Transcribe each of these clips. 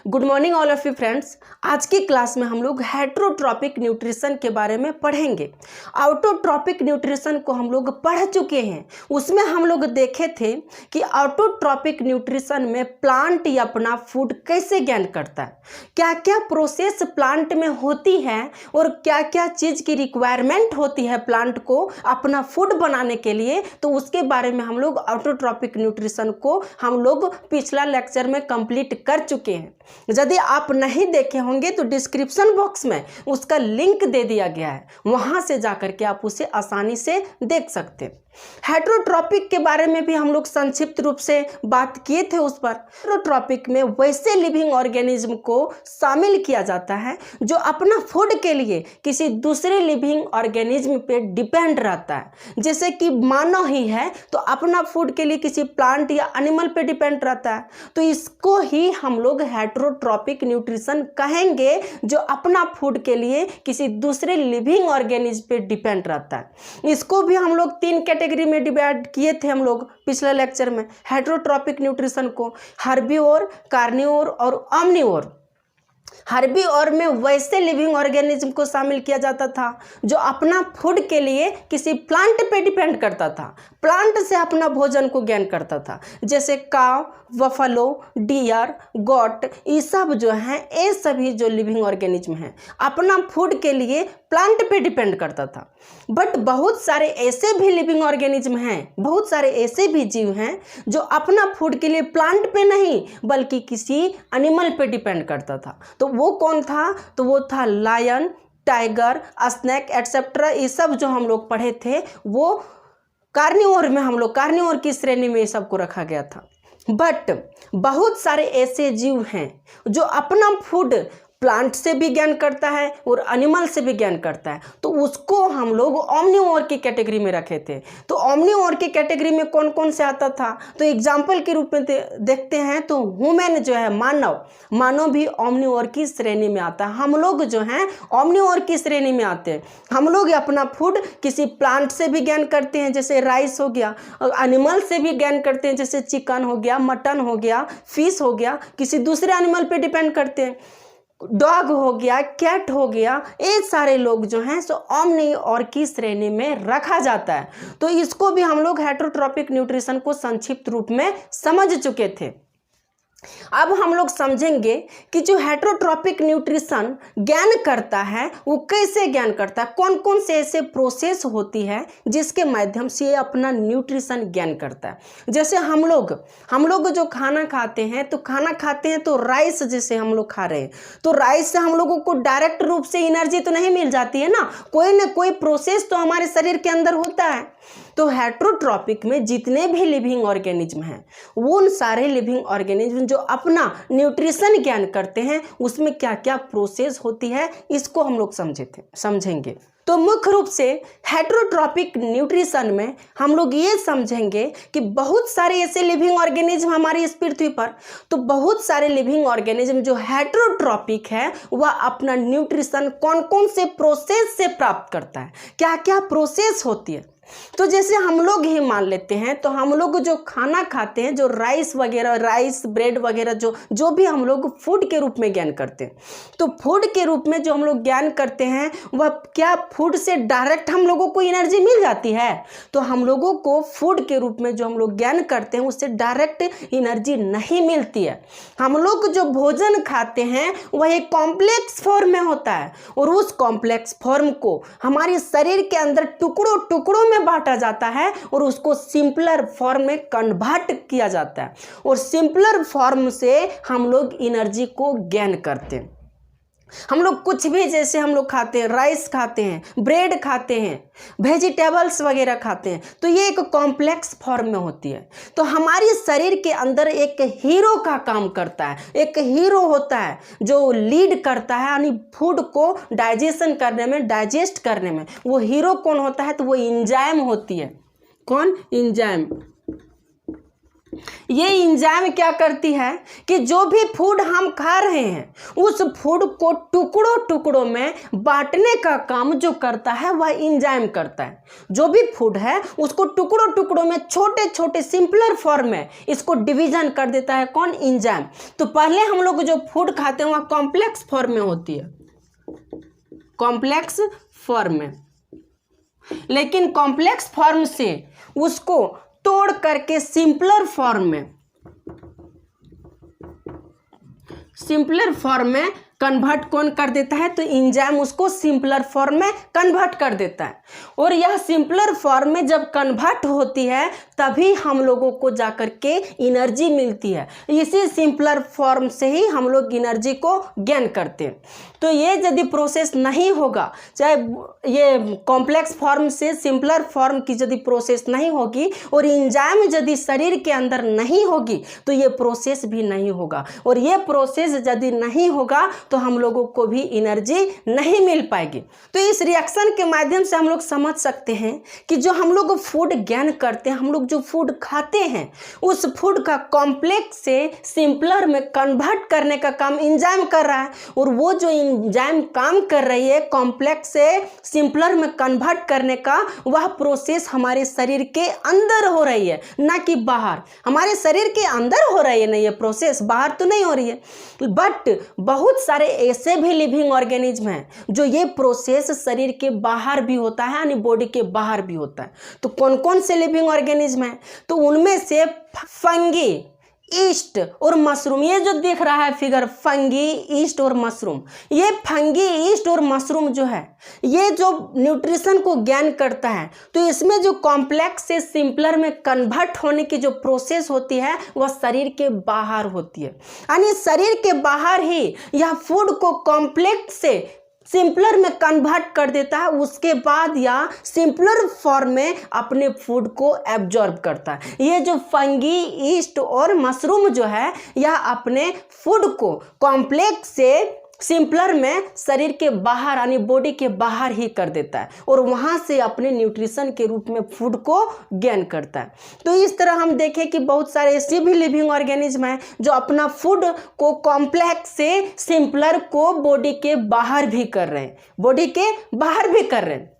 Good morning all of you friends. आज की class में हम लोग हेटरोट्रॉपिक न्यूट्रिशन के बारे में पढ़ेंगे। ऑटोट्रॉपिक न्यूट्रिशन को हम लोग पढ़ चुके हैं। उसमें हम लोग देखे थे कि ऑटोट्रॉपिक न्यूट्रिशन में प्लांट या अपना फूड कैसे गेन करता है, क्या क्या प्रोसेस प्लांट में होती है और क्या क्या चीज़ की रिक्वायरमेंट होती है प्लांट को अपना फूड बनाने के लिए। तो उसके बारे में हम लोग ऑटोट्रॉपिक न्यूट्रिशन को हम लोग पिछला लेक्चर में कंप्लीट कर चुके हैं। यदि आप नहीं देखे होंगे तो डिस्क्रिप्शन बॉक्स में उसका लिंक दे दिया गया है, वहां से जाकर के आप उसे आसानी से देख सकते हैं। हेटरोट्रॉपिक के बारे में भी हम लोग संक्षिप्त रूप से बात किए थे उस पर। हेटरोट्रॉपिक में वैसे लिविंग ऑर्गेनिज्म को शामिल किया जाता है जो अपना फूड के लिए किसी दूसरे लिविंग ऑर्गेनिज्म पे डिपेंड रहता है। जैसे कि मानव ही है तो अपना फूड के लिए किसी प्लांट या एनिमल पे डिपेंड रहता है, तो इसको ही हम लोग हेटरोट्रॉपिक न्यूट्रिशन कहेंगे, जो अपना फूड के लिए किसी दूसरे लिविंग ऑर्गेनिज्म पे डिपेंड रहता है। इसको भी हम लोग 3 कैटेगरी में डिवाइड किए थे हम लोग पिछले लेक्चर में। हेटरोट्रॉपिक न्यूट्रिशन को हर्बीवोर, कार्निवोर और ओमनिवोर। हर्बीवोर में वैसे लिविंग ऑर्गेनिज्म को शामिल किया जाता था जो अपना फूड के लिए किसी प्लांट पे डिपेंड करता था, प्लांट से अपना भोजन को गेन करता था। जैसे काव, बफलो, डियर, गोट, ये सब जो हैं, ये सभी जो लिविंग ऑर्गेनिज्म हैं अपना फूड के लिए प्लांट पे डिपेंड करता था। बट बहुत सारे ऐसे भी लिविंग ऑर्गेनिज्म हैं, बहुत सारे ऐसे भी जीव हैं जो अपना फूड के लिए प्लांट पे नहीं बल्कि किसी एनिमल पे डिपेंड करता था। तो वो कौन था? तो वो था लायन, टाइगर, स्नेक एटसेट्रा। ये सब जो हम लोग पढ़े थे वो कार्निवोर में, हम लोग कार्निवोर की श्रेणी में ये सबको रखा गया था। बट बहुत सारे ऐसे जीव हैं जो अपना फूड प्लांट से भी गेन करता है और एनिमल से भी गेन करता है, तो उसको हम लोग ओमनिवोर की कैटेगरी में रखे थे। तो ओमनिवोर की कैटेगरी में कौन कौन से आता था? तो एग्जाम्पल के रूप में देखते हैं तो ह्यूमन जो है, मानव भी ओमनिवोर की श्रेणी में आता है। हम लोग जो हैं ओमनिवोर की श्रेणी में आते हैं। हम लोग अपना फूड किसी प्लांट से भी गेन करते हैं, जैसे राइस हो गया, और एनिमल से भी गेन करते हैं, जैसे चिकन हो गया, मटन हो गया, फिश हो गया, किसी दूसरे एनिमल पे डिपेंड करते हैं, डॉग हो गया, कैट हो गया। ये सारे लोग जो हैं सो ओमनिवोर की श्रेणी में रखा जाता है। तो इसको भी हम लोग हेटरोट्रॉपिक न्यूट्रिशन को संक्षिप्त रूप में समझ चुके थे। अब हम लोग समझेंगे कि जो हेटरोट्रॉपिक न्यूट्रिशन ज्ञान करता है वो कैसे ज्ञान करता है, कौन कौन से ऐसे प्रोसेस होती है जिसके माध्यम से ये अपना न्यूट्रिशन ज्ञान करता है। जैसे हम लोग जो खाना खाते हैं तो राइस जैसे हम लोग खा रहे हैं, तो राइस से हम लोगों को डायरेक्ट रूप से एनर्जी तो नहीं मिल जाती है ना, कोई ना कोई प्रोसेस तो हमारे शरीर के अंदर होता है। तो हेटरोट्रॉपिक में जितने भी लिविंग ऑर्गेनिज्म हैं वो उन सारे लिविंग ऑर्गेनिज्म जो अपना न्यूट्रिशन ज्ञान करते हैं उसमें क्या क्या प्रोसेस होती है, इसको हम लोग समझेंगे। तो मुख्य रूप से हेटरोट्रॉपिक न्यूट्रिशन में हम लोग ये समझेंगे कि बहुत सारे ऐसे लिविंग ऑर्गेनिज्म हमारी इस पृथ्वी पर, तो बहुत सारे लिविंग ऑर्गेनिज्म जो हेटरोट्रॉपिक है वह अपना न्यूट्रिशन कौन कौन से प्रोसेस से प्राप्त करता है, क्या क्या प्रोसेस होती है। तो जैसे हम लोग ही मान लेते हैं, तो हम लोग जो खाना खाते हैं, जो राइस वगैरह, राइस ब्रेड वगैरह जो भी हम लोग फूड के रूप में ज्ञान करते हैं, तो फूड के रूप में जो हम लोग ज्ञान करते हैं वह क्या फूड से डायरेक्ट हम लोगों को एनर्जी मिल जाती है? तो हम लोगों को फूड के रूप में जो हम लोग ज्ञान करते हैं उससे डायरेक्ट एनर्जी नहीं मिलती है। हम लोग जो भोजन खाते हैं वह एक कॉम्प्लेक्स फॉर्म में होता है और उस कॉम्प्लेक्स फॉर्म को हमारे शरीर के अंदर टुकड़ों टुकड़ों में बांटा जाता है और उसको सिंपलर फॉर्म में कन्वर्ट किया जाता है और सिंपलर फॉर्म से हम लोग एनर्जी को गेन करते हैं। हम लोग कुछ भी, जैसे हम लोग खाते हैं, राइस खाते हैं, ब्रेड खाते हैं, वेजिटेबल्स वगैरह खाते हैं, तो ये एक कॉम्प्लेक्स फॉर्म में होती है। तो हमारे शरीर के अंदर एक हीरो का काम करता है, एक हीरो होता है जो लीड करता है यानी फूड को डाइजेशन करने में, डाइजेस्ट करने में। वो हीरो कौन होता है? तो वो एंजाइम होती है। कौन? एंजाइम। ये एंजाइम क्या करती है कि जो भी फूड हम खा रहे हैं उस फूड को टुकड़ों टुकड़ों में बांटने का काम जो करता है वह एंजाइम करता है। जो भी फूड है उसको टुकड़ों टुकड़ों में छोटे छोटे सिंपलर फॉर्म में इसको डिवीजन कर देता है कौन? एंजाइम। तो पहले हम लोग जो फूड खाते हैं वह कॉम्प्लेक्स फॉर्म में होती है, कॉम्प्लेक्स फॉर्म में, लेकिन कॉम्प्लेक्स फॉर्म से उसको तोड़ करके सिंपलर फॉर्म में कन्वर्ट कौन कर देता है? तो एंजाइम उसको सिंपलर फॉर्म में कन्वर्ट कर देता है। और यह सिंपलर फॉर्म में जब कन्वर्ट होती है तभी हम लोगों को जाकर के एनर्जी मिलती है। इसी सिंपलर फॉर्म से ही हम लोग एनर्जी को गेन करते हैं। तो ये यदि प्रोसेस नहीं होगा, चाहे ये कॉम्प्लेक्स फॉर्म से सिंपलर फॉर्म की यदि प्रोसेस नहीं होगी और एंजाइम यदि शरीर के अंदर नहीं होगी तो ये प्रोसेस भी नहीं होगा। और ये प्रोसेस यदि नहीं होगा तो हम लोगों को भी एनर्जी नहीं मिल पाएगी। तो इस रिएक्शन के माध्यम से हम लोग समझ सकते हैं कि जो हम लोग फूड गेन करते हैं, हम लोग जो फूड खाते हैं उस फूड का कॉम्प्लेक्स से सिंपलर में कन्वर्ट करने का काम एंजाइम कर रहा है। और वो जो एंजाइम काम कर रही है कॉम्प्लेक्स से सिंपलर में कन्वर्ट करने का, वह प्रोसेस हमारे शरीर के अंदर हो रही है, ना कि बाहर। हमारे शरीर के अंदर हो रही है ना ये प्रोसेस, बाहर तो नहीं हो रही है। बट बहुत सारे ऐसे भी लिविंग ऑर्गेनिज्म हैं जो ये प्रोसेस शरीर के बाहर भी होता है, यानी बॉडी के बाहर भी होता है। तो कौन कौन से लिविंग ऑर्गेनिज्म हैं? तो उनमें से फंगी, ईस्ट और मशरूम, ये जो दिख रहा है फिगर, फंगी, ईस्ट और मशरूम, ये फंगी, ईस्ट और मशरूम जो है ये जो न्यूट्रिशन को गेन करता है, तो इसमें जो कॉम्प्लेक्स से सिंपलर में कन्वर्ट होने की जो प्रोसेस होती है वह शरीर के बाहर होती है। यानी शरीर के बाहर ही यह फूड को कॉम्प्लेक्स से सिंपलर में कन्वर्ट कर देता है, उसके बाद या सिंपलर फॉर्म में अपने फूड को एब्जॉर्ब करता है। ये जो फंगी, ईस्ट और मशरूम जो है यह अपने फूड को कॉम्प्लेक्स से सिंपलर में शरीर के बाहर यानी बॉडी के बाहर ही कर देता है और वहाँ से अपने न्यूट्रिशन के रूप में फूड को गेन करता है। तो इस तरह हम देखें कि बहुत सारे ऐसे भी लिविंग ऑर्गेनिज्म हैं जो अपना फूड को कॉम्प्लेक्स से सिंपलर को बॉडी के बाहर भी कर रहे हैं, बॉडी के बाहर भी कर रहे हैं।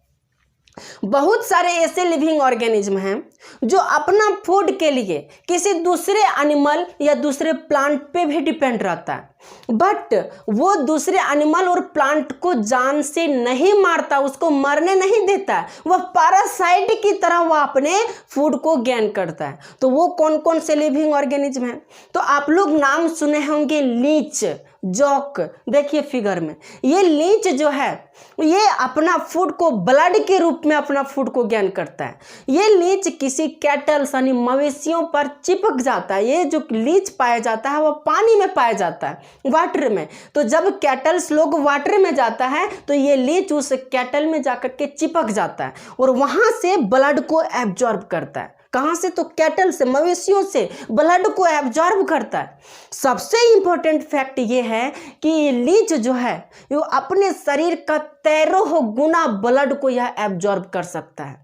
बहुत सारे ऐसे लिविंग ऑर्गेनिज्म हैं जो अपना फूड के लिए किसी दूसरे एनिमल या दूसरे प्लांट पे भी डिपेंड रहता है, बट वो दूसरे एनिमल और प्लांट को जान से नहीं मारता, उसको मरने नहीं देता, वह पैरासाइट की तरह वह अपने फूड को गेन करता है। तो वो कौन कौन से लिविंग ऑर्गेनिज्म हैं? तो आप लोग नाम सुने होंगे, लीच, जॉक। देखिए फिगर में, ये लीच जो है ये अपना फूड को ब्लड के रूप में अपना फूड को गेन करता है। ये लीच किसी कैटल यानी मवेशियों पर चिपक जाता है। ये जो लीच पाया जाता है वह पानी में पाया जाता है, वाटर में। तो जब कैटल्स लोग वाटर में जाता है तो ये लीच उस कैटल में जाकर के चिपक जाता है और वहां से ब्लड को एब्जॉर्ब करता है। कहाँ से? तो कैटल से, मवेशियों से ब्लड को एब्जॉर्ब करता है। सबसे इंपॉर्टेंट फैक्ट ये है कि लीच जो है वो अपने शरीर का 13 गुना ब्लड को यह एब्जॉर्ब कर सकता है।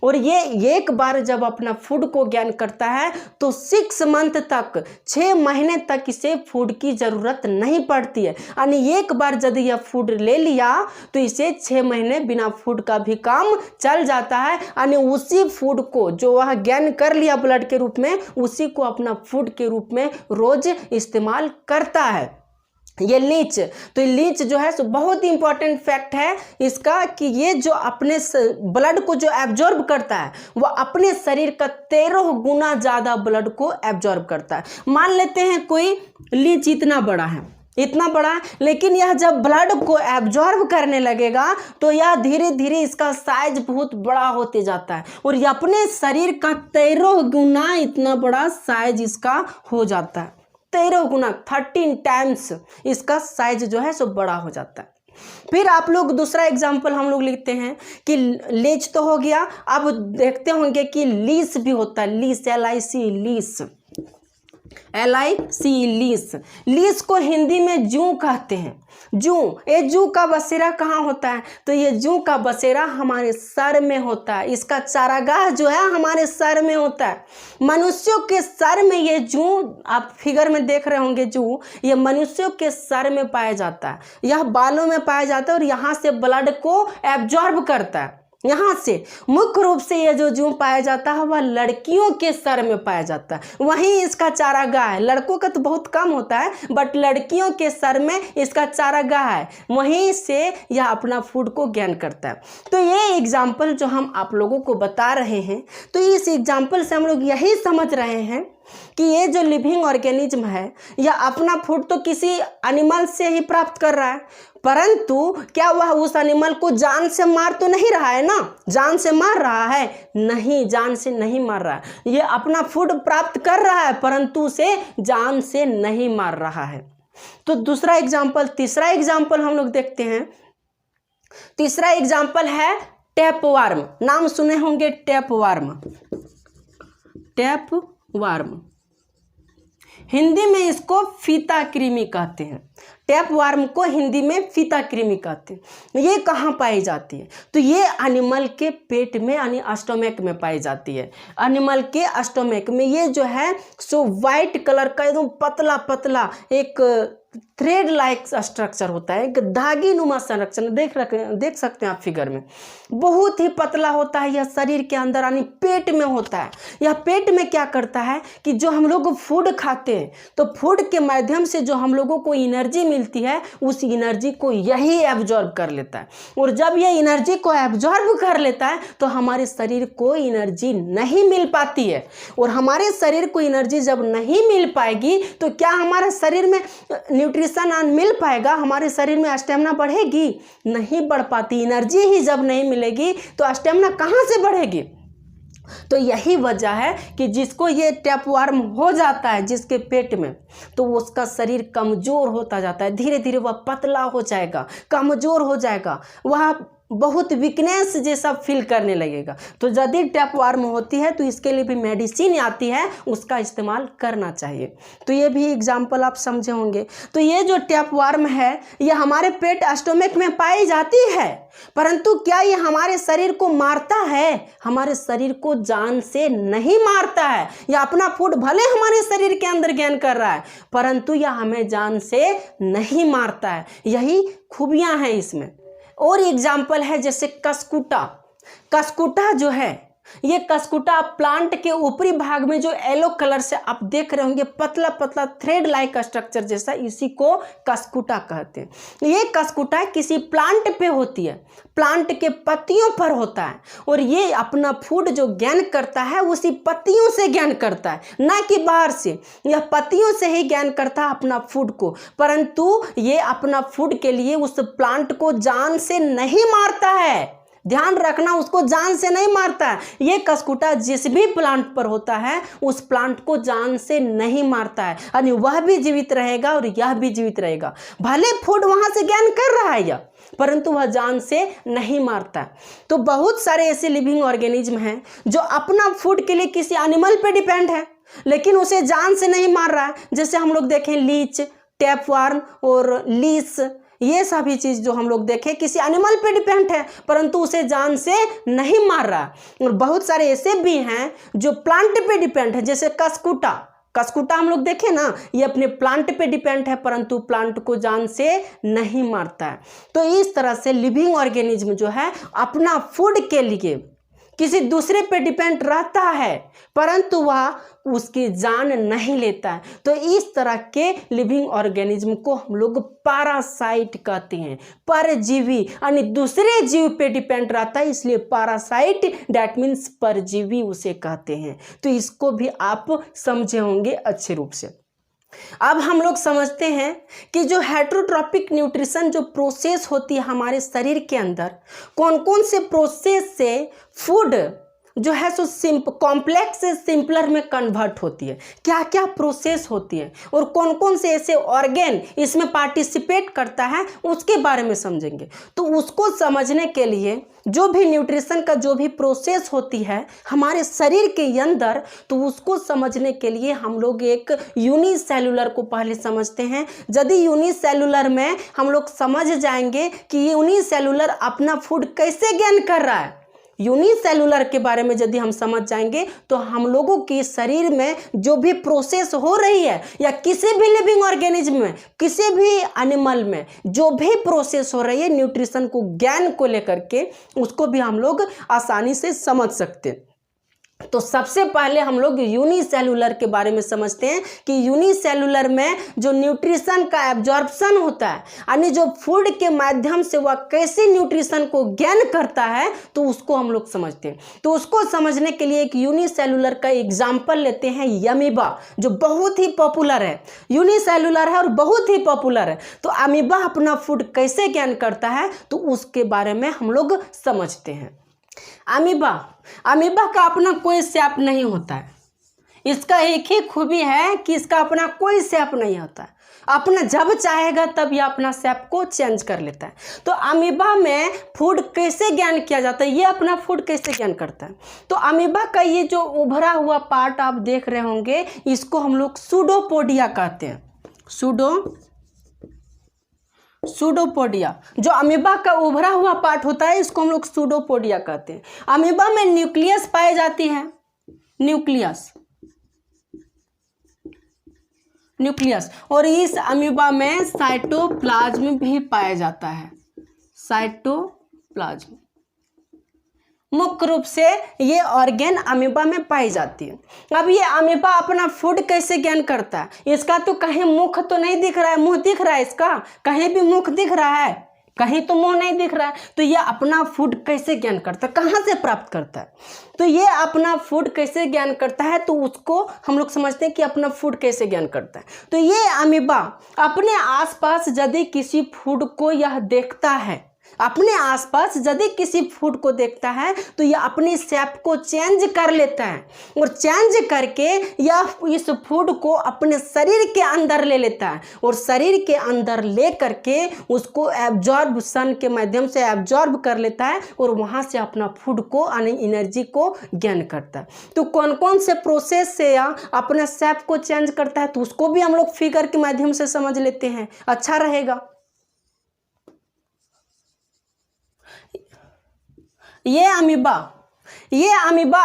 और ये एक बार जब अपना फूड को गेन करता है तो 6 मंथ तक, 6 महीने तक इसे फूड की ज़रूरत नहीं पड़ती है। यानी एक बार यदि यह फूड ले लिया तो इसे 6 महीने बिना फूड का भी काम चल जाता है। यानी उसी फूड को जो वह गेन कर लिया ब्लड के रूप में, उसी को अपना फूड के रूप में रोज इस्तेमाल करता है ये लीच। तो लीच जो है सो बहुत इंपॉर्टेंट फैक्ट है इसका कि ये जो अपने ब्लड को जो एब्जॉर्ब करता है वो अपने शरीर का 13 गुना ज़्यादा ब्लड को एब्जॉर्ब करता है। मान लेते हैं कोई लीच इतना बड़ा है, इतना बड़ा, लेकिन यह जब ब्लड को एब्जॉर्ब करने लगेगा तो यह धीरे धीरे इसका साइज बहुत बड़ा होते जाता है और ये अपने शरीर का 13 गुना इतना बड़ा साइज इसका हो जाता है। 13 गुना, 13 टाइम्स इसका साइज जो है सो बड़ा हो जाता है। फिर आप लोग दूसरा एग्जाम्पल हम लोग लिखते हैं कि लीच तो हो गया, अब देखते होंगे कि लीस भी होता है, lease, LIC, lease. LIC lease. Lease को हिंदी में जू कहते हैं। जू, ये जू का बसेरा कहाँ होता है? तो ये जू का बसेरा हमारे सर में होता है। इसका चारागाह जो है हमारे सर में होता है। मनुष्यों के सर में ये जू, आप फिगर में देख रहे होंगे जू, ये मनुष्यों के सर में पाया जाता है। यह बालों में पाया जाता है और यहाँ से ब्लड को एब्जॉर्ब करता है। यहाँ से मुख्य रूप से ये जो जू पाया जाता है वह लड़कियों के सर में पाया जाता है। वहीं इसका चारागाह है। लड़कों का तो बहुत कम होता है, बट लड़कियों के सर में इसका चारागाह है। वहीं से यह अपना फूड को गेन करता है। तो ये एग्जाम्पल जो हम आप लोगों को बता रहे हैं, तो इस एग्जाम्पल से हम लोग यही समझ रहे हैं कि ये जो लिविंग ऑर्गेनिज्म है यह अपना फूड तो किसी एनिमल से ही प्राप्त कर रहा है, परंतु क्या वह उस एनिमल को जान से मार तो नहीं रहा है ना? जान से मार रहा है? नहीं, जान से नहीं मार रहा है। ये अपना फूड प्राप्त कर रहा है परंतु उसे जान से नहीं मार रहा है। तो दूसरा एग्जाम्पल, तीसरा एग्जाम्पल हम लोग देखते हैं। तीसरा एग्जाम्पल है टैपवार्म। नाम सुने होंगे टैपवार्म। टैपवार्म, हिंदी में इसको फीता कृमि कहते हैं। टैपवार्म को हिंदी में फीता कृमि कहते हैं। ये कहाँ पाई जाती है? तो ये एनिमल के पेट में यानी स्टोमक में पाई जाती है। एनिमल के स्टोमक में ये जो है सो वाइट कलर का एकदम पतला पतला एक थ्रेड लाइक स्ट्रक्चर होता है, एक धागी नुमा संरचना। देख सकते हैं आप फिगर में, बहुत ही पतला होता है। यह शरीर के अंदर यानी पेट में होता है। यह पेट में क्या करता है कि जो हम लोग फूड खाते हैं तो फूड के माध्यम से जो हम लोगों को एनर्जी मिलती है उस एनर्जी को यही एब्जॉर्ब कर लेता है। और जब यह एनर्जी को एब्जॉर्ब कर लेता है तो हमारे शरीर को एनर्जी नहीं मिल पाती है। और हमारे शरीर को एनर्जी जब नहीं मिल पाएगी तो क्या हमारे शरीर में न्यूट्रिशन मिल पाएगा? हमारे शरीर में स्टेमिना बढ़ेगी? नहीं बढ़ पाती। एनर्जी ही जब नहीं मिलेगी तो स्टेमिना कहाँ से बढ़ेगी? तो यही वजह है कि जिसको ये टैपवार्म हो जाता है जिसके पेट में, तो उसका शरीर कमज़ोर होता जाता है। धीरे धीरे वह पतला हो जाएगा, कमज़ोर हो जाएगा, वह बहुत वीकनेस जैसा फील करने लगेगा। तो यदि टैपवार्म होती है तो इसके लिए भी मेडिसिन आती है, उसका इस्तेमाल करना चाहिए। तो ये भी एग्जाम्पल आप समझे होंगे। तो ये जो टैपवार्म है ये हमारे पेट स्टोमक में पाई जाती है, परंतु क्या ये हमारे शरीर को मारता है? हमारे शरीर को जान से नहीं मारता है। यह अपना फूड भले हमारे शरीर के अंदर गेन कर रहा है परंतु यह हमें जान से नहीं मारता है। यही खूबियां हैं इसमें। और एग्जाम्पल है जैसे कसकुटा। कसकुटा जो है ये कसकुटा प्लांट के ऊपरी भाग में जो येलो कलर से आप देख रहे होंगे पतला पतला थ्रेड लाइक स्ट्रक्चर जैसा, इसी को कसकुटा कहते हैं। ये कसकुटा किसी प्लांट पे होती है, प्लांट के पत्तियों पर होता है और ये अपना फूड जो गेन करता है उसी पत्तियों से गेन करता है, ना कि बाहर से। यह पत्तियों से ही गेन करता है अपना फूड को, परंतु ये अपना फूड के लिए उस प्लांट को जान से नहीं मारता है। ध्यान रखना, उसको जान से नहीं मारता है। ये कसकुटा जिस भी प्लांट पर होता है उस प्लांट को जान से नहीं मारता है, यानी वह भी जीवित रहेगा और यह भी जीवित रहेगा। भले फूड वहां से गेन कर रहा है यह, परंतु वह जान से नहीं मारता है। तो बहुत सारे ऐसे लिविंग ऑर्गेनिज्म हैं जो अपना फूड के लिए किसी एनिमल पे डिपेंड है लेकिन उसे जान से नहीं मार रहा है। जैसे हम लोग देखें लीच, टैपवार्म और लीस, ये सभी चीज जो हम लोग देखें किसी एनिमल पे डिपेंड है परंतु उसे जान से नहीं मार रहा। और बहुत सारे ऐसे भी हैं जो प्लांट पे डिपेंड है, जैसे कसकुटा। कसकुटा हम लोग देखें ना, ये अपने प्लांट पे डिपेंड है परंतु प्लांट को जान से नहीं मारता है। तो इस तरह से लिविंग ऑर्गेनिज्म जो है अपना फूड के लिए किसी दूसरे पे डिपेंड रहता है परंतु वह उसकी जान नहीं लेता है। तो इस तरह के लिविंग ऑर्गेनिज्म को हम लोग पैरासाइट कहते हैं। परजीवी यानी दूसरे जीव पे डिपेंड रहता है, इसलिए पैरासाइट दैट मीन्स परजीवी उसे कहते हैं। तो इसको भी आप समझे होंगे अच्छे रूप से। अब हम लोग समझते हैं कि जो हेटरोट्रॉपिक न्यूट्रिशन जो प्रोसेस होती है हमारे शरीर के अंदर, कौन कौन से प्रोसेस से फूड जो है सो कॉम्प्लेक्स से सिंपलर में कन्वर्ट होती है, क्या क्या प्रोसेस होती है और कौन कौन से ऐसे ऑर्गेन इसमें पार्टिसिपेट करता है उसके बारे में समझेंगे। तो उसको समझने के लिए जो भी न्यूट्रिशन का जो भी प्रोसेस होती है हमारे शरीर के अंदर, तो उसको समझने के लिए हम लोग एक यूनिसेलुलर को पहले समझते हैं। यदि यूनिसेलुलर में हम लोग समझ जाएंगे कि यूनिसेलुलर अपना फूड कैसे गेन कर रहा है, यूनिसेलुलर के बारे में यदि हम समझ जाएंगे तो हम लोगों के शरीर में जो भी प्रोसेस हो रही है या किसी भी लिविंग ऑर्गेनिज्म में, किसी भी एनिमल में जो भी प्रोसेस हो रही है न्यूट्रिशन को, ज्ञान को लेकर के, उसको भी हम लोग आसानी से समझ सकते हैं। तो सबसे पहले हम लोग यूनिसेलुलर के बारे में समझते हैं कि यूनिसेलुलर में जो न्यूट्रिशन का एब्जॉर्प्शन होता है, यानी जो फूड के माध्यम से वह कैसे न्यूट्रिशन को गेन करता है, तो उसको हम लोग समझते हैं। तो उसको समझने के लिए एक यूनिसेलुलर का एग्जाम्पल लेते हैं, अमीबा, जो बहुत ही पॉपुलर है, यूनिसेलुलर है और बहुत ही पॉपुलर है। तो अमीबा अपना फूड कैसे गेन करता है तो उसके बारे में हम लोग समझते हैं। अमीबा का अपना कोई शेप नहीं होता है। इसका एक ही खूबी है कि इसका अपना कोई शेप नहीं होता है। अपना जब चाहेगा तब यह अपना शेप को चेंज कर लेता है। तो अमीबा में फूड कैसे गेन किया जाता है, ये अपना फूड कैसे गेन करता है। तो अमीबा का ये जो उभरा हुआ पार्ट आप देख रहे होंगे, इसको हम लोग सूडोपोडिया कहते हैं। सूडोपोडिया, जो अमीबा का उभरा हुआ पार्ट होता है, इसको हम लोग सूडोपोडिया कहते हैं। अमीबा में न्यूक्लियस पाई जाती है, न्यूक्लियस, और इस अमीबा में साइटोप्लाज्म भी पाया जाता है। साइटोप्लाज्म मुख्य रूप से ये ऑर्गेन अमीबा में पाई जाती है। अब ये अमीबा अपना फूड कैसे गेन करता है, इसका तो कहीं मुख तो नहीं दिख रहा है, मुंह दिख रहा है इसका, कहीं भी मुख दिख रहा है, कहीं तो मुंह नहीं दिख रहा है। तो ये अपना फूड कैसे गेन करता है, कहाँ से प्राप्त करता है। तो ये अपना फूड कैसे गेन करता है, तो उसको हम लोग समझते हैं कि अपना फूड कैसे गेन करता है। तो ये अमीबा अपने आसपास यदि किसी फूड को यह देखता है, अपने आसपास यदि किसी फूड को देखता है तो यह अपनी शेप को चेंज कर लेता है और चेंज करके यह इस फूड को अपने शरीर के अंदर ले लेता है और शरीर के अंदर ले करके उसको एब्जॉर्प्शन के माध्यम से एब्जॉर्ब कर लेता है और वहाँ से अपना फूड को यानी एनर्जी को गेन करता है। तो कौन कौन से प्रोसेस से या अपने शेप को चेंज करता है, तो उसको भी हम लोग फिगर के माध्यम से समझ लेते हैं, अच्छा रहेगा। ये अमीबा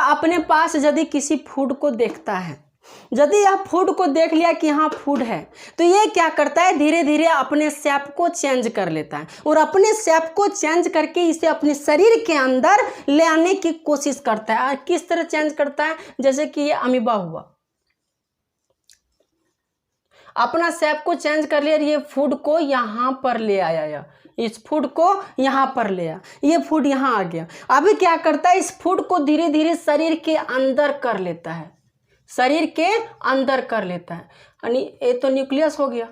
अपने पास यदि किसी फूड को देखता है, यदि यह फूड को देख लिया कि हाँ फूड है, तो ये क्या करता है, धीरे धीरे अपने शेप को चेंज कर लेता है और अपने शेप को चेंज करके इसे अपने शरीर के अंदर ले आने की कोशिश करता है। किस तरह चेंज करता है, जैसे कि ये अमीबा हुआ, अपना शेप को चेंज कर लिया, ये फूड को यहाँ पर ले आया, इस फूड को यहाँ पर ले आया, ये फूड यहाँ आ गया। अभी क्या करता है, इस फूड को धीरे धीरे शरीर के अंदर कर लेता है, यानी ये तो न्यूक्लियस हो गया,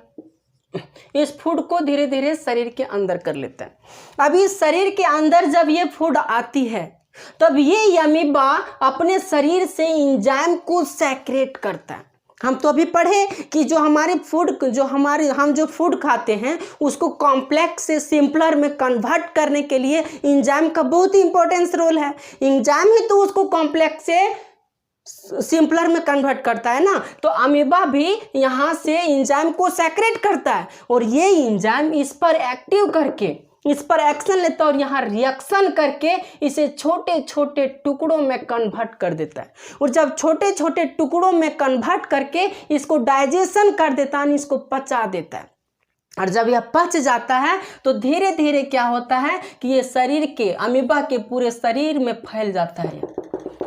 इस फूड को धीरे धीरे शरीर के अंदर कर लेता है। अभी इस शरीर के अंदर जब ये फूड आती है, तब ये अमीबा अपने शरीर से एंजाइम को सेक्रेट करता है। हम तो अभी पढ़े कि जो हमारे फूड, हम जो फूड खाते हैं उसको कॉम्प्लेक्स से सिंपलर में कन्वर्ट करने के लिए एंजाइम का बहुत ही इंपॉर्टेंस रोल है। एंजाइम ही तो उसको कॉम्प्लेक्स से सिंपलर में कन्वर्ट करता है ना। तो अमीबा भी यहाँ से एंजाइम को सेक्रेट करता है और ये एंजाइम इस पर एक्टिव करके इस पर एक्शन लेता है और यहाँ रिएक्शन करके इसे छोटे छोटे टुकड़ों में कन्वर्ट कर देता है। और जब छोटे छोटे टुकड़ों में कन्वर्ट करके इसको डाइजेशन कर देता है, इसको पचा देता है। और जब यह पच जाता है तो धीरे धीरे क्या होता है कि ये शरीर के, अमीबा के पूरे शरीर में फैल जाता है।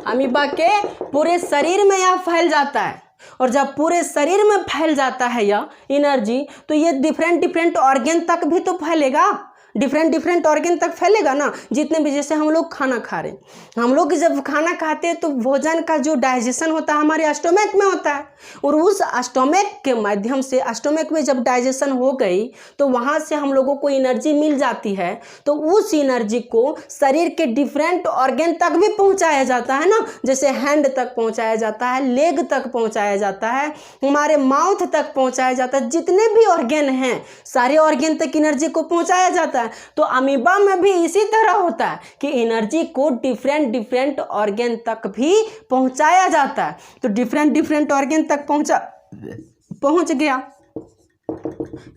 अमीबा के पूरे शरीर में यह फैल जाता है और जब पूरे शरीर में फैल जाता है यह एनर्जी, तो ये डिफरेंट ऑर्गन तक भी तो फैलेगा डिफरेंट डिफरेंट ऑर्गन तक फैलेगा ना, जितने भी, जैसे हम लोग खाना खा रहे हैं, हम लोग जब खाना खाते हैं तो भोजन का जो डाइजेशन होता है हमारे स्टोमक में होता है, और उस स्टोमक के माध्यम से स्टोमक में जब डाइजेशन हो गई तो वहाँ से हम लोगों को एनर्जी मिल जाती है, तो उस एनर्जी को शरीर के डिफरेंट ऑर्गन तक भी पहुँचाया जाता है ना, जैसे हैंड तक पहुँचाया जाता है, लेग तक पहुँचाया जाता है, हमारे माउथ तक पहुँचाया जाता है, जितने भी ऑर्गन हैं सारे ऑर्गन तक एनर्जी को पहुँचाया जाता है। तो अमीबा में भी इसी तरह होता है कि एनर्जी को डिफरेंट डिफरेंट ऑर्गन तक भी पहुँचाया जाता है। तो डिफरेंट डिफरेंट ऑर्गन तक पहुँच गया,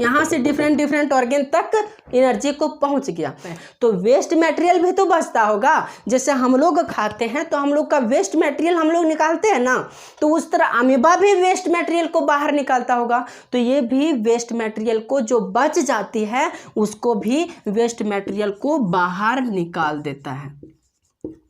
यहाँ से डिफरेंट डिफरेंट ऑर्गन तक एनर्जी को पहुँच गया, तो वेस्ट मटेरियल भी तो बचता होगा। जैसे हम लोग खाते हैं तो हम लोग का वेस्ट मटेरियल हम लोग निकालते हैं ना, तो उस तरह अमीबा भी वेस्ट मटेरियल को बाहर निकालता होगा। तो ये भी वेस्ट मटेरियल को जो बच जाती है उसको भी वेस्ट मटेरियल को बाहर निकाल देता है,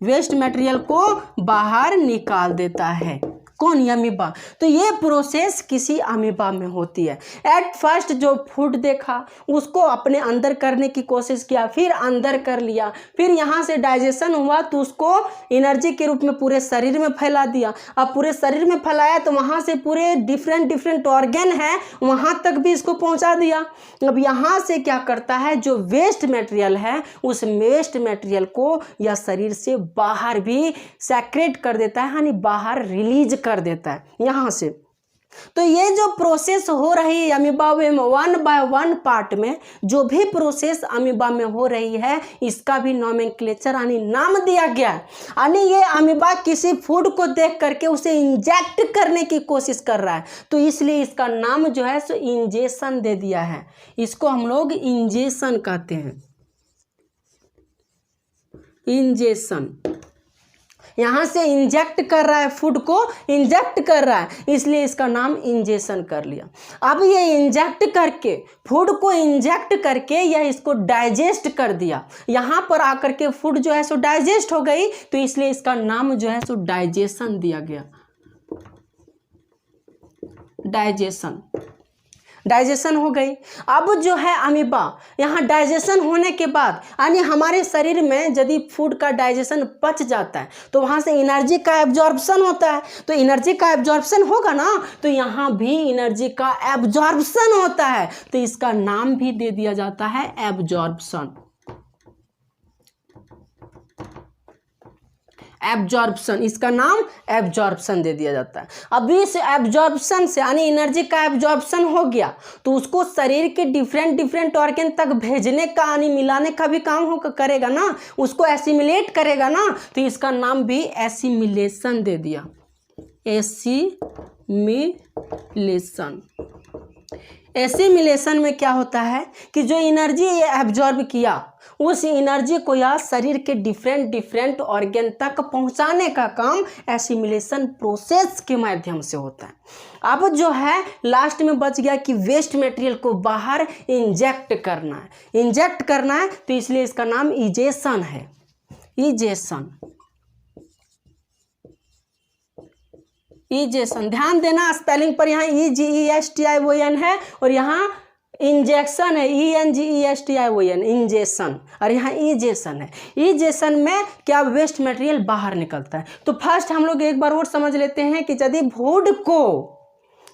वेस्ट मटेरियल को बाहर निकाल देता है। कौन? ये अमीबा। तो ये प्रोसेस किसी अमीबा में होती है। एट फर्स्ट जो फूड देखा उसको अपने अंदर करने की कोशिश किया, फिर अंदर कर लिया, फिर यहाँ से डाइजेशन हुआ तो उसको एनर्जी के रूप में पूरे शरीर में फैला दिया। अब पूरे शरीर में फैलाया तो वहाँ से पूरे डिफरेंट डिफरेंट ऑर्गन है वहाँ तक भी इसको पहुँचा दिया। अब यहाँ से क्या करता है, जो वेस्ट मटेरियल है उस वेस्ट मटेरियल को या शरीर से बाहर भी सेक्रेट कर देता है, यानी बाहर रिलीज कर देता है यहाँ से। तो ये जो प्रोसेस हो रही है अमीबा में, वन बाय वन पार्ट में जो भी प्रोसेस अमीबा में हो रही है इसका भी नोमेनक्लेचर यानी नाम दिया गया है। यानी ये अमीबा किसी फूड को देख करके उसे इंजेक्ट करने की कोशिश कर रहा है, तो इसलिए इसका नाम जो है सो इंजेक्शन दे दिया है। इसको हम लोग इंजेक्शन कहते हैं, इंजेक्शन। यहाँ से इंजेक्ट कर रहा है, फूड को इंजेक्ट कर रहा है, इसलिए इसका नाम इंजेक्शन कर लिया। अब ये इंजेक्ट करके फूड को इंजेक्ट करके या इसको डाइजेस्ट कर दिया, यहाँ पर आकर के फूड जो है सो डाइजेस्ट हो गई, तो इसलिए इसका नाम जो है सो डाइजेशन दिया गया। डाइजेशन, डाइजेशन हो गई। अब जो है अमीबा, यहाँ डाइजेशन होने के बाद यानी हमारे शरीर में यदि फूड का डाइजेशन पच जाता है तो वहाँ से एनर्जी का एब्जॉर्प्शन होता है, तो एनर्जी का एब्जॉर्प्शन होगा ना, तो यहाँ भी एनर्जी का एब्जॉर्प्शन होता है, तो इसका नाम भी दे दिया जाता है एब्जॉर्प्शन। एब्जॉर्प्शन, इसका नाम एब्जॉर्प्शन दे दिया जाता है। अब इस एब्जॉर्प्शन से यानी एनर्जी का एब्जॉर्प्शन हो गया तो उसको शरीर के डिफरेंट डिफरेंट ऑर्गन तक भेजने का यानी मिलाने का भी काम हो करेगा ना, उसको एसिमिलेट करेगा ना, तो इसका नाम भी एसिमिलेशन दे दिया। एसिमिलेशन। एसिमिलेशन में क्या होता है कि जो एनर्जी ये एब्जॉर्ब किया उस एनर्जी को या शरीर के डिफरेंट डिफरेंट ऑर्गन तक पहुंचाने का काम एसिमिलेशन प्रोसेस के माध्यम से होता है। अब जो है लास्ट में बच गया कि वेस्ट मटेरियल को बाहर इंजेक्ट करना है, इंजेक्ट करना है, तो इसलिए इसका नाम इजेशन है। Egestion, egestion. ध्यान देना स्पेलिंग पर, यहाँ EGESTION है और यहाँ इंजेक्शन है, ENGESTION, इंजेक्शन, और यहाँ इजेशन है। इजेशन में क्या वेस्ट मटेरियल बाहर निकलता है। तो फर्स्ट हम लोग एक बार और समझ लेते हैं कि यदि फूड को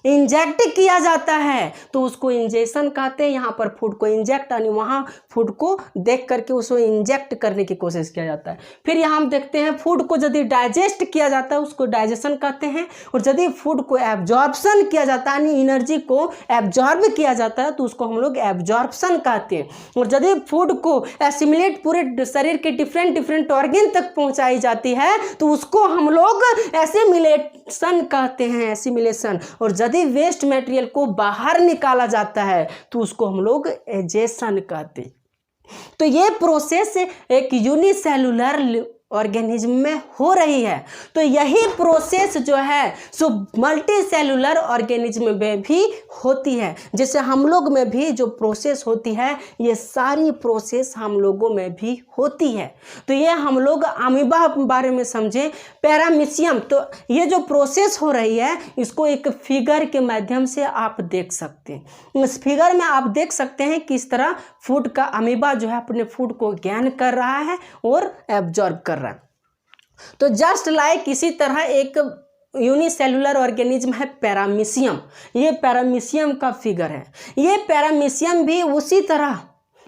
इंजेक्ट किया जाता है तो उसको इंजेक्शन कहते हैं। यहाँ पर फूड को इंजेक्ट यानी वहाँ फूड को देख करके उसको इंजेक्ट करने की कोशिश किया जाता है। फिर यहाँ हम देखते हैं फूड को यदि डाइजेस्ट किया जाता है उसको डाइजेशन कहते हैं, और यदि फूड को एब्जॉर्प्शन किया जाता है यानी एनर्जी को एब्जॉर्ब किया जाता है तो उसको हम लोग एब्जॉर्प्शन कहते हैं। और यदि फूड को एसिमिलेट पूरे शरीर के डिफरेंट डिफरेंट ऑर्गन तक पहुँचाई जाती है तो उसको हम लोग एसिमिलेशन कहते हैं, एसिमिलेशन। और यदि वेस्ट मटेरियल को बाहर निकाला जाता है तो उसको हम लोग एजेशन कहते हैं। तो ये प्रोसेस एक यूनिसेलुलर ऑर्गेनिज्म में हो रही है। तो यही प्रोसेस जो है सो मल्टी सेलुलर ऑर्गेनिज्म में भी होती है। जैसे हम लोग में भी जो प्रोसेस होती है, ये सारी प्रोसेस हम लोगों में भी होती है। तो ये हम लोग अमीबा बारे में समझें। पैरामीशियम, तो ये जो प्रोसेस हो रही है इसको एक फिगर के माध्यम से आप देख सकते हैं। इस फिगर में आप देख सकते हैं किस तरह फूड का अमीबा जो है अपने फूड को गेन कर रहा है और एब्जॉर्ब कर रहा है। तो जस्ट लाइक इसी तरह एक यूनिसेलुलर ऑर्गेनिज्म है पैरामीशियम। ये पैरामीशियम का फिगर है। ये पैरामीशियम भी उसी तरह,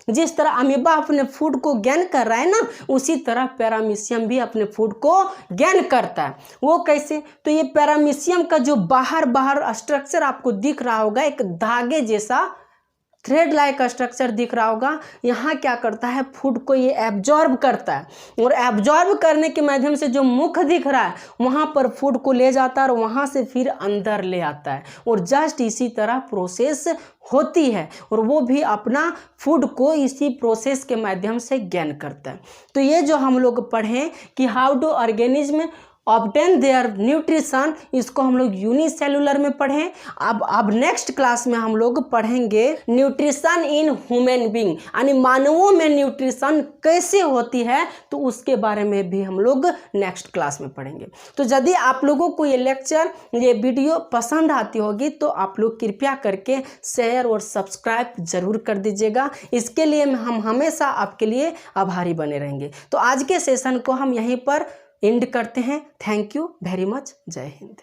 जिस तरह अमीबा अपने फूड को गेन कर रहा है ना, उसी तरह पैरामीशियम भी अपने फूड को गेन करता है। वो कैसे? तो ये पैरामीशियम का जो बाहर स्ट्रक्चर आपको दिख रहा होगा, एक धागे जैसा थ्रेड लाइक स्ट्रक्चर दिख रहा होगा। यहाँ क्या करता है, फूड को ये एब्जॉर्ब करता है और एब्जॉर्ब करने के माध्यम से जो मुख दिख रहा है वहाँ पर फूड को ले जाता है और वहाँ से फिर अंदर ले आता है। और जस्ट इसी तरह प्रोसेस होती है और वो भी अपना फूड को इसी प्रोसेस के माध्यम से गेन करता है। तो ये जो हम लोग पढ़ें कि how do organism obtain their nutrition, इसको हम लोग यूनिसेलुलर में पढ़ें। अब नेक्स्ट क्लास में हम लोग पढ़ेंगे न्यूट्रिशन इन ह्यूमन बीइंग, यानी मानवों में न्यूट्रिशन कैसे होती है, तो उसके बारे में भी हम लोग नेक्स्ट क्लास में पढ़ेंगे। तो यदि आप लोगों को ये लेक्चर, ये वीडियो पसंद आती होगी तो आप लोग कृपया करके शेयर और सब्सक्राइब जरूर कर दीजिएगा। इसके लिए हम हमेशा आपके लिए आभारी बने रहेंगे। तो आज के सेशन को हम यहीं पर एंड करते हैं। Thank you very much. जय हिंद।